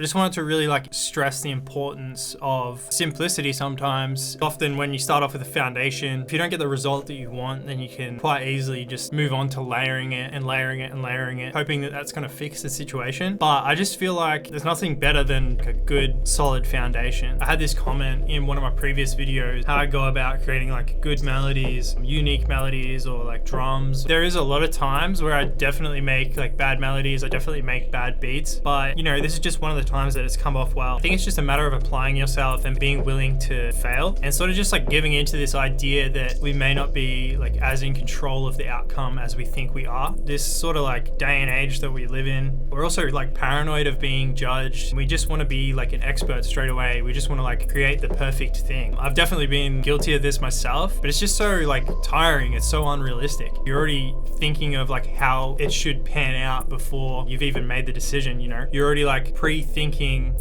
I just wanted to really like stress the importance of simplicity sometimes. Often when you start off with a foundation, if you don't get the result that you want, then you can quite easily just move on to layering it and layering it and layering it, hoping that that's going to fix the situation. But I just feel like there's nothing better than a good solid foundation. I had this comment in one of my previous videos, how I go about creating like good melodies, unique melodies, or like drums. There is a lot of times where I definitely make like bad melodies, I definitely make bad beats, but you know, this is just one of the times that it's come off well. I think it's just a matter of applying yourself and being willing to fail, and sort of just like giving into this idea that we may not be like as in control of the outcome as we think we are. This sort of like day and age that we live in, we're also like paranoid of being judged. We just want to be like an expert straight away. We just want to like create the perfect thing. I've definitely been guilty of this myself, but it's just so like tiring. It's so unrealistic. You're already thinking of like how it should pan out before you've even made the decision, you know? You're already like pre-thinking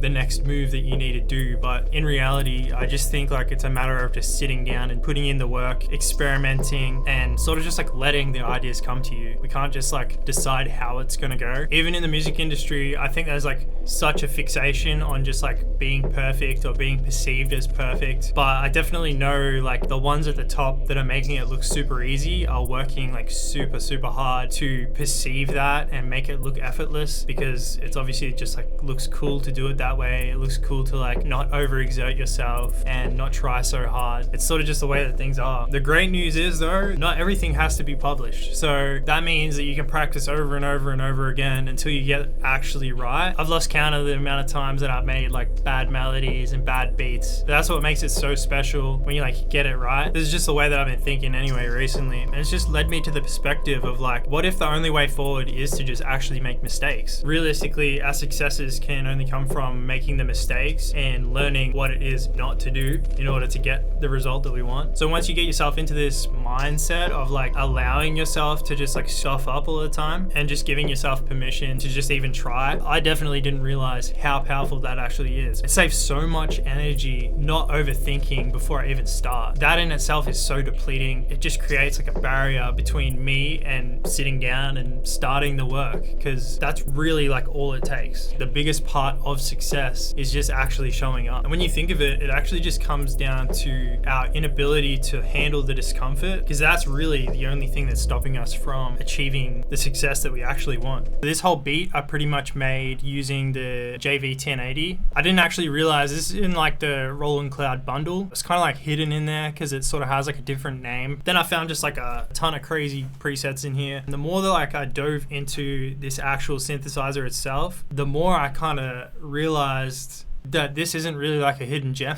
the next move that you need to do. But in reality, I just think like it's a matter of just sitting down and putting in the work, experimenting, and sort of just like letting the ideas come to you. We can't just like decide how it's gonna go. Even in the music industry, I think there's like such a fixation on just like being perfect or being perceived as perfect. But I definitely know like the ones at the top that are making it look super easy are working like super hard to perceive that and make it look effortless, because it's obviously just like looks cool to do it that way. It looks cool to like not overexert yourself and not try so hard. It's sort of just the way that things are. The great news is though, not everything has to be published. So that means that you can practice over and over and over again until you get actually right. I've lost count of the amount of times that I've made like bad melodies and bad beats. That's what makes it so special when you like get it right. This is just the way that I've been thinking anyway recently. And it's just led me to the perspective of like, what if the only way forward is to just actually make mistakes? Realistically, our successes can only come from making the mistakes and learning what it is not to do in order to get the result that we want. So once you get yourself into this mindset of like allowing yourself to just like stuff up all the time and just giving yourself permission to just even try, I definitely didn't realize how powerful that actually is. It saves so much energy not overthinking before I even start. That in itself is so depleting. It just creates like a barrier between me and sitting down and starting the work, because that's really like all it takes. The biggest part of success is just actually showing up. And when you think of it, it actually just comes down to our inability to handle the discomfort, because that's really the only thing that's stopping us from achieving the success that we actually want. This whole beat I pretty much made using the JV1080. I didn't actually realize this is in like the Roland Cloud bundle. It's kind of like hidden in there because it sort of has like a different name. Then I found just like a ton of crazy presets in here. And the more that like I dove into this actual synthesizer itself, the more I kind of realized that this isn't really like a hidden gem.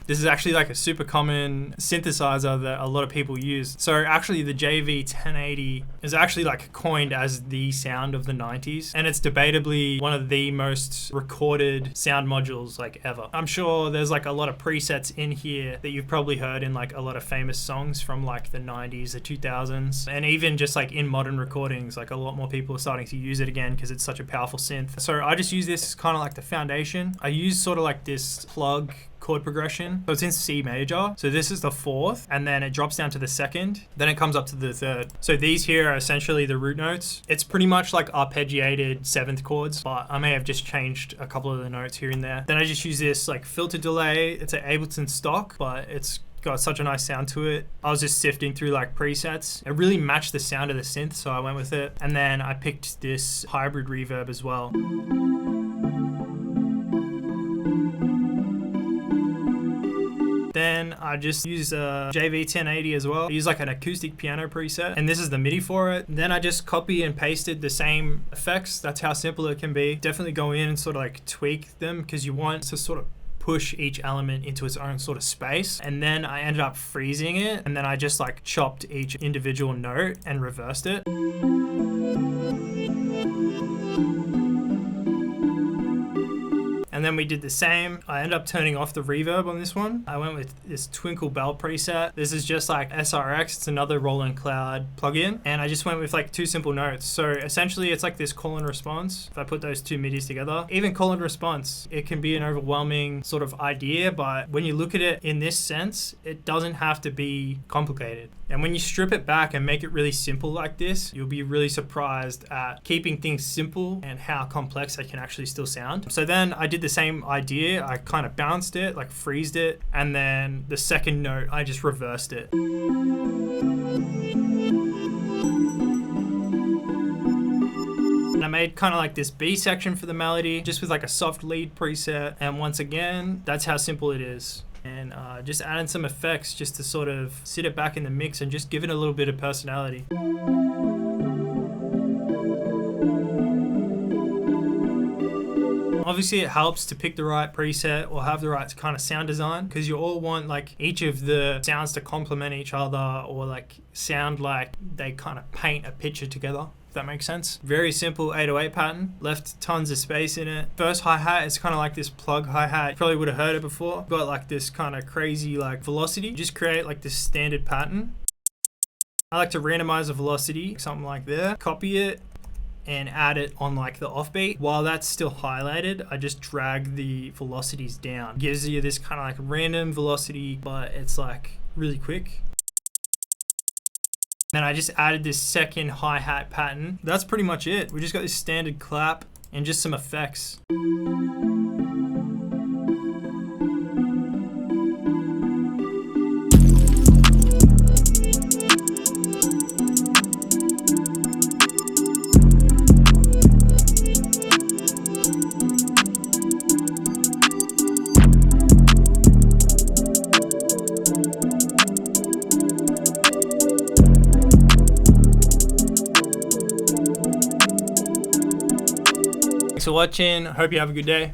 This is actually like a super common synthesizer that a lot of people use. So actually the JV1080 is actually like coined as the sound of the 90s, and it's debatably one of the most recorded sound modules like ever. I'm sure there's like a lot of presets in here that you've probably heard in like a lot of famous songs from like the 90s, the 2000s, and even just like in modern recordings, like a lot more people are starting to use it again because it's such a powerful synth. So I just use this as kind of like the foundation. I use sort of like this plug chord progression. So it's in C major. So this is the fourth, and then it drops down to the second. Then it comes up to the third. So these here are essentially the root notes. It's pretty much like arpeggiated seventh chords, but I may have just changed a couple of the notes here and there. Then I just use this like filter delay. It's an Ableton stock, but it's got such a nice sound to it. I was just sifting through like presets. It really matched the sound of the synth, so I went with it. And then I picked this hybrid reverb as well. Then I just use a JV1080 as well. I use like an acoustic piano preset, and this is the MIDI for it. Then I just copy and pasted the same effects. That's how simple it can be. Definitely go in and sort of like tweak them, because you want to sort of push each element into its own sort of space. And then I ended up freezing it, and then I just like chopped each individual note and reversed it. And And then we did the same. I ended up turning off the reverb on this one. I went with this Twinkle Bell preset. This is just like SRX. It's another Roland Cloud plugin. And I just went with like 2 simple notes. So essentially it's like this call and response. If I put those 2 MIDIs together, even call and response, it can be an overwhelming sort of idea, but when you look at it in this sense, it doesn't have to be complicated. And when you strip it back and make it really simple like this, you'll be really surprised at keeping things simple and how complex they can actually still sound. So then I did the same idea. I kind of bounced it, like freezed it, and then the second note, I just reversed it. And I made kind of like this B section for the melody, just with like a soft lead preset. And once again, that's how simple it is. And just adding some effects just to sort of sit it back in the mix and just give it a little bit of personality. Obviously it helps to pick the right preset or have the right kind of sound design, because you all want like each of the sounds to complement each other or like sound like they kind of paint a picture together. If that makes sense. Very simple 808 pattern, left tons of space in it. First hi-hat is kind of like this plug hi-hat. You probably would have heard it before. Got like this kind of crazy like velocity. Just create like this standard pattern. I like to randomize the velocity, something like that. Copy it and add it on like the offbeat. While that's still highlighted, I just drag the velocities down. Gives you this kind of like random velocity, but it's like really quick. Then I just added this second hi-hat pattern. That's pretty much it. We just got this standard clap and just some effects. Thanks for watching. Hope you have a good day.